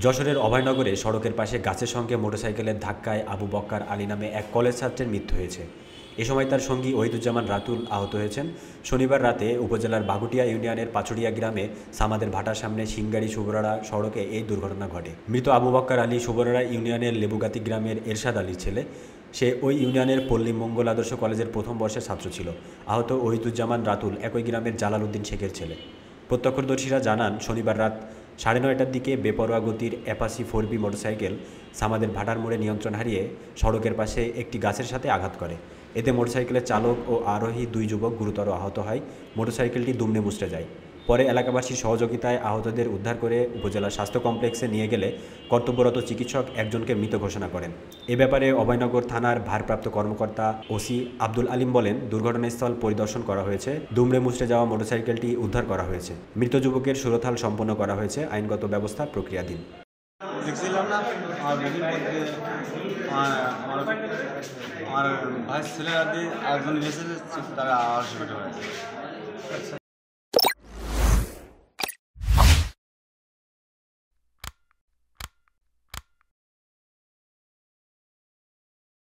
যশোরের অভয়নগরে সড়কের পাশে গাছের সঙ্গে মোটরসাইকেলের ধাক্কায় আবু বক্কর আলী নামে এক কলেজ ছাত্রের মৃত্যু হয়েছে। এ সময় তার সঙ্গী ওহিদুজ্জামান রাতুল আহত হয়েছেন। শনিবার রাতে উপজেলার বাগুটিয়া ইউনিয়নের পাচুরিয়া গ্রামে সামাদের ভাটার সামনে সিংগাড়ি সুবরাড়া সড়কে এই দুর্ঘটনা ঘটে। মৃত আবু বক্কর আলী সুবরাড়া ইউনিয়নের লেবুগাতি গ্রামের এরশাদ আলীর ছেলে। সে ওই ইউনিয়নের পল্লী মঙ্গল আদর্শ কলেজের প্রথম বর্ষের ছাত্র ছিল। আহত ওহিদুজ্জামান রাতুল একই গ্রামের জালাল উদ্দিন শেখের ছেলে। প্রত্যক্ষদর্শীরা জানান, শনিবার রাত 9:30টার দিকে বেপরোয়া গতির অ্যাপাসি 4B মোটরসাইকেল সামাদের ভাটার মোড়ে নিয়ন্ত্রণ হারিয়ে সড়কের পাশে একটি গাছের সাথে আঘাত করে। এতে মোটরসাইকেলের চালক ও আরোহী 2 যুবক গুরুতর আহত হয়। মোটরসাইকেলটি দুমড়ে মুচড়ে যায়। পরে এলাকাবাসীর সহযোগিতায় আহতদের উদ্ধার করে উপজেলা স্বাস্থ্য কমপ্লেক্সে নিয়ে গেলে কর্তব্যরত চিকিৎসক একজনকে মৃত ঘোষণা করেন। এ ব্যাপারে অভয়নগর থানার ভারপ্রাপ্ত কর্মকর্তা ওসি আব্দুল আলিম বলেন, দুর্ঘটনাস্থল পরিদর্শন করা হয়েছে, দুমড়ে মুচড়ে যাওয়া মোটরসাইকেলটি উদ্ধার করা হয়েছে। মৃত যুবকের সুরতহাল সম্পন্ন করা হয়েছে। আইনগত ব্যবস্থা প্রক্রিয়াধীন। দেখছিলাম না আমার নদীর মধ্যে আমার ভাই ছেলেরা দিয়ে একজন গেছে, তারা আওয়াজ শুনতে পারে।